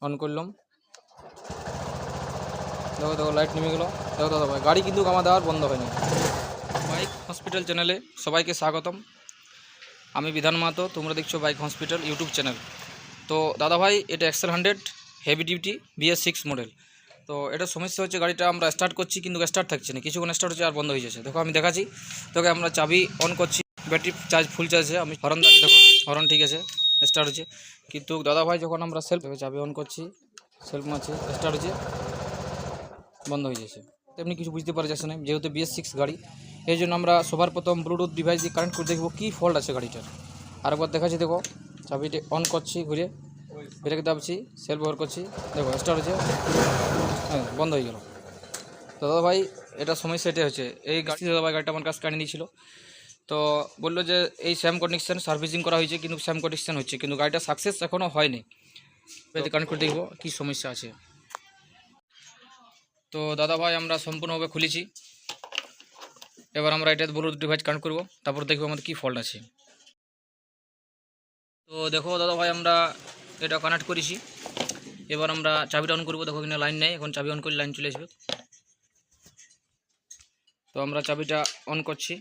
On করলাম, দেখো দেখো লাইট নেমে গেলো। দেখো দাদা ভাই গাড়ি কিন্তু আমাদের আর বন্ধ হয়নি। বাইক হসপিটাল চ্যানেলে সবাইকে স্বাগতম। আমি বিধান মাহাতো, তোমরা দেখছো বাইক হসপিটাল ইউটিউব চ্যানেল। তো দাদা ভাই এটা Excel 100 heavy duty BS6 model. তো এটা সমস্যা হচ্ছে, গাড়িটা আমরা স্টার্ট করছি কিন্তু স্টার্ট থাকছে না, কিছুক্ষণ স্টার্ট হচ্ছে আর বন্ধ হয়ে যাচ্ছে। দেখো আমি দেখাচ্ছি তোকে, আমরা চাবি অন করছি, ব্যাটারি চার্জ ফুল চার্জে, আমি হরন দাঁড়িয়ে, দেখো হরন ঠিক আছে, স্টার্ট হচ্ছে। কিন্তু দাদা ভাই যখন আমরা সেলফ চাবি অন করছি, সেলফ মারছি, স্টার্ট হচ্ছে, বন্ধ হয়ে যাচ্ছে। তেমনি কিছু বুঝতে পারা যাচ্ছে না, যেহেতু BS6 গাড়ি, এই জন্য আমরা সবার প্রথম ব্লুটুথ ডিভাইস দিয়ে কানেক্ট করে দেখবো কী ফল্ট আছে গাড়িটার। আরেকবার দেখাচ্ছি, দেখো চাবিটি অন করছি, ঘুরে ব্রেক দাবছি, সেলফ ব্যবহার করছি, দেখো স্টার্ট হচ্ছে, হ্যাঁ বন্ধ হয়ে গেল। তো দাদা ভাই এটা সমস্যা এটাই হচ্ছে, এই গাড়ি দাদা ভাই গাড়িটা আমার কাছে কানে নিয়েছিল, তো বললো যে এই স্যাম কন্ডিশন সার্ভিসিং করা হয়েছে, কিন্তু স্যাম কন্ডিশন হচ্ছে, কিন্তু গাড়িটা সাকসেস এখনও হয়নি। কানেক্ট করে দেখবো কী সমস্যা আছে। তো দাদা ভাই আমরা সম্পূর্ণভাবে খুলেছি, এবার আমরা এটা ব্লুটুথ ডিভাইস কানেক্ট করবো, তারপর দেখবো আমাদের কী ফল্ট আছে। তো দেখো দাদা ভাই আমরা এটা কানেক্ট করেছি, এবার আমরা চাবিটা অন করবো। দেখো এখানে লাইন নেই, এখন চাবি অন করলে লাইন চলে আসবে। তো আমরা চাবিটা অন করছি,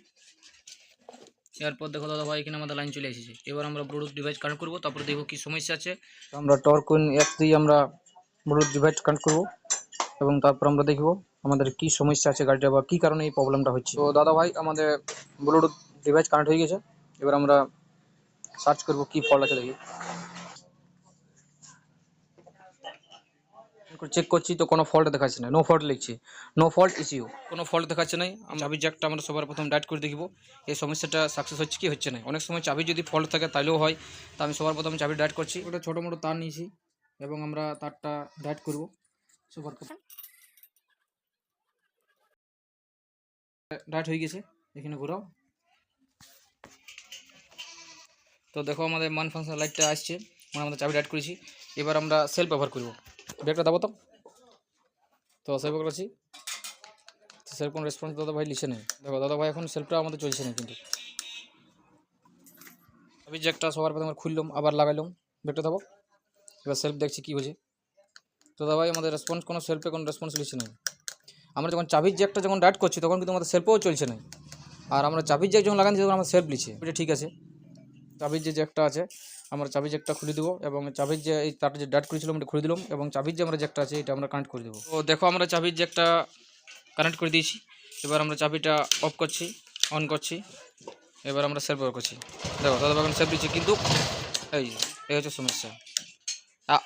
এরপর দেখো দাদা ভাই এখানে আমাদের লাইন চলে এসেছে। এবার আমরা ব্লুটুথ ডিভাইস কানেক্ট করবো, তারপর দেখবো কী সমস্যা আছে। আমরা টর্কুইন অ্যাপ দিয়ে আমরা ব্লুটুথ ডিভাইস কানেক্ট করবো এবং তারপর আমরা দেখবো আমাদের কি সমস্যা আছে গাড়িটা, বা কী কারণে এই প্রবলেমটা হচ্ছে। তো দাদা ভাই আমাদের ব্লুটুথ ডিভাইস কানেক্ট হয়ে গেছে, এবার আমরা সার্চ করবো কী ফল্ট আছে দেখি। চেক করছি তো কোনো ফল্ট দেখাচ্ছে না, নো ফল্ট লিখছি, নো ফল্ট ইস্যু, কোনো ফল্ট দেখাচ্ছে নাই। চাবি জ্যাকটা আমরা সবার প্রথম ডাইট করে দেখব এই সমস্যাটা সাকসেস হচ্ছে কি হচ্ছে না। অনেক সময় চাবি যদি ফল্ট থাকে তাহলেও হয়, তো আমি সবার প্রথম চাবি ডাইট করছি, ওটা ছোটো মোটো তার নিয়েছি এবং আমরা তারটা ডাইট করব সবার প্রথম। ডাইট হয়ে গেছে, এখানে ঘোরাও। তো দেখো আমাদের মান ফাংশন লাইটটা আসছে, মানে আমাদের চাবি ডাইট করেছি। এবার আমরা সেলফ ব্যবহার করব, ব্রেকটা দাবো। তো সেলফ করেছি, সেরকম রেসপন্স দাদা ভাই লিখে নেই। দেখো দাদা ভাই এখন সেলফটা আমাদের চলছে না, কিন্তু চাবি জ্যাকটা সবার প্রথমে খুললাম, আবার লাগাইলাম, ব্রেকটা দেবো। এবার সেলফ দেখছি কী হয়েছে। তো দাদা ভাই আমাদের রেসপন্স কোনো সেলফে কোনো রেসপন্স লিখছে না। আমরা যখন চাবির জ্যাকটা যখন ডাইট করছি তখন কিন্তু আমাদের সেলফেও চলছে না, আর আমরা চাবির জ্যাক যখন লাগাচ্ছি তখন আমার সেলফ লিখছে। এটা ঠিক আছে, চাবির যে জ্যাকটা আছে আমরা চাবির জ্যাকটা খুলে দেবো এবং চাবির যে এই তারটা যে ডাইট করেছিলাম এটা খুলে দিলাম, এবং চাবির যে আমরা জ্যাকটা আছে এটা আমরা কানেক্ট করে দেবো। তো দেখো আমরা চাবির জ্যাকটা কানেক্ট করে দিয়েছি, এবার আমরা চাবিটা অফ করছি, অন করছি, এবার আমরা সেলফ ব্যবহার করছি। দেখো দাদা এখন সেলফ দিচ্ছি, কিন্তু এই হচ্ছে সমস্যা।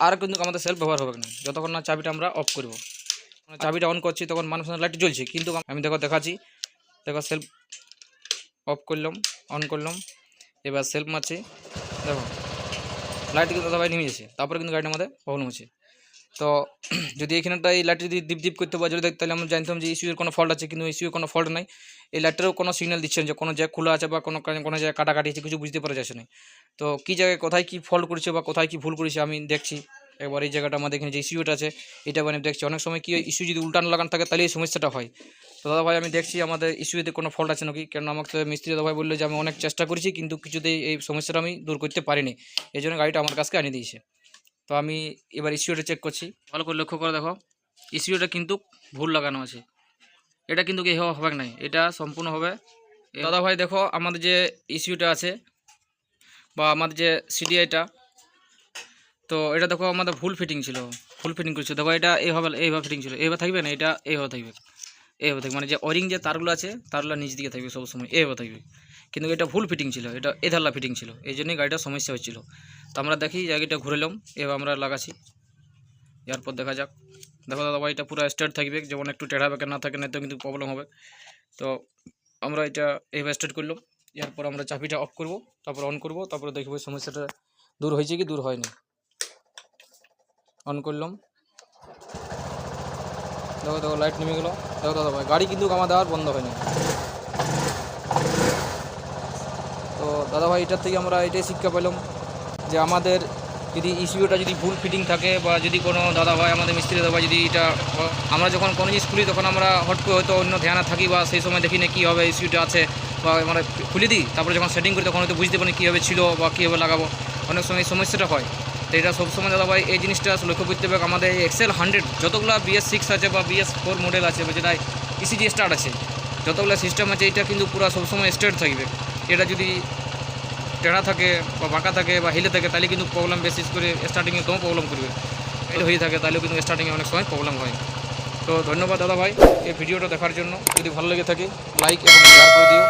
আর কিন্তু আমাদের সেলফ ব্যবহার হবে না যতক্ষণ না চাবিটা আমরা অফ করব। চাবিটা অন করছি তখন মানুষ লাইট জ্বলছে, কিন্তু আমি দেখো দেখাচ্ছি, দেখো সেলফ অফ করলাম, অন করলাম, এবার সেলফ মারছি, দেখো লাইট কিন্তু দাদা ভাই নেমে যাচ্ছে, তারপরে কিন্তু গাড়িটার মধ্যে প্রবলেম হচ্ছে। তো যদি এখানটা এই লাইট যদি ডিপ ডিপ করতে বা যদি দেখতে, তাহলে আমরা জানতাম যে ইস্যুর কোনো ফল্ট আছে, কিন্তু ইস্যুর কোনো ফল্ট নাই। এই লাইটটারও কোনো সিগন্যাল দিচ্ছে না যে কোনো জায়গায় খোলা আছে বা কোনো জায়গায় কাটাকাটি আছে, কিছু বুঝতে পারা যাচ্ছে না। তো কী জায়গায় কোথায় কী ফল্ট করেছে বা কোথায় কী ভুল করেছে আমি দেখছি। একবার এই জায়গাটা আমাদের এখানে যে ইস্যুটা আছে এটা মানে দেখছি, অনেক সময় কি ইস্যু যদি উল্টানো লাগানো থাকে তাহলে এই সমস্যাটা হয়। তো দাদা ভাই আমি দেখছি আমাদের ইস্যুতে কোনো ফল্ট আছে নাকি, কারণ আমাকে মিস্ত্রি দাদা ভাই বললো যে আমি অনেক চেষ্টা করেছি কিন্তু কিছুতেই এই সমস্যাটা আমি দূর করতে পারিনি, এই জন্য গাড়িটা আমার কাছে আনিয়ে দিয়েছে। তো আমি এবার ইস্যুটা চেক করছি, ভালো করে লক্ষ্য করে দেখো ইস্যুটা কিন্তু ভুল লাগানো আছে, এটা কিন্তু কি হবে না, এটা সম্পূর্ণ হবে। দাদা ভাই দেখো আমাদের যে ইস্যুটা আছে বা আমাদের যে সিডিআইটা, তো এটা দেখো আমাদের ভুল ফিটিং ছিল, ভুল ফিটিং করেছে। দেখো এটা এইভাবে ফিটিং ছিল, এইভাবে থাকবে না, এটা এইভাবে থাকবে, এইভাবে থাকবে, মানে যে ওয়ারিং যে তারগুলো আছে তারগুলো নিচ দিকে থাকবে সবসময়, এইভাবে থাকবে। কিন্তু এটা ভুল ফিটিং ছিল, এটা এধারলা ফিটিং ছিল, এই জন্যই গাড়িটার সমস্যা হচ্ছিলো। তো আমরা দেখি জায়গাটা ঘুরেলাম, এবার আমরা লাগাচ্ছি, এরপর দেখা যাক। দেখো দাদা ভাই এটা পুরো স্টার্ট থাকবে, যেমন একটু টেढ़া বেঁকা না থাকে না তো কিন্তু প্রবলেম হবে। তো আমরা এটা এইভাবে স্টার্ট করলাম, এরপর আমরা চাবিটা অফ করব, তারপর অন করব, তারপরে দেখবো সমস্যাটা দূর হয়েছে কি দূর হয়নি। অন করলাম, দেখো দেখো লাইট নেমে গেলো। দেখো দাদা ভাই গাড়ি কিন্তু আমাদের আর বন্ধ হয়নি। তো দাদা ভাই এটার থেকে আমরা এটাই শিক্ষা পেলাম যে আমাদের যদি ইস্যুটা যদি ভুল ফিটিং থাকে বা যদি কোনো দাদা ভাই আমাদের মিস্ত্রি দাদা ভাই যদি এটা আমরা যখন কোনো জিনিস খুলি তখন আমরা হট করে হয়তো অন্য ধ্যানে থাকি বা সেই সময় দেখি না কী হবে ইস্যুটা আছে, বা আমরা খুলে দিই, তারপরে যখন সেটিং করি তখন হয়তো বুঝতে পারি কীভাবে ছিল বা কীভাবে লাগাবো, অনেক সময় এই সমস্যাটা হয়। তো এটা সবসময় দাদাভাই এই জিনিসটা লক্ষ্য করতে হবে। আমাদের এই এক্সেল 100 যতগুলো BS6 আছে বা BS4 মডেল আছে বা যেটা ইসিজি স্টার্ট আছে, যতগুলো সিস্টেম আছে, এটা কিন্তু পুরো সবসময় স্ট্রেট থাকবে। এটা যদি টেढ़া থাকে বা বাঁকা থাকে বা হিলে থাকে তাহলে কিন্তু প্রবলেম, বেশিস করে স্টার্টিংয়ে কম প্রবলেম করবে। এটা হয়ে থাকে তাহলেও কিন্তু স্টার্টিংয়ে অনেক সময় প্রবলেম হয়। তো ধন্যবাদ দাদা ভাই এই ভিডিওটা দেখার জন্য। যদি ভালো লেগে থাকে লাইক এবং শেয়ার করে দিও।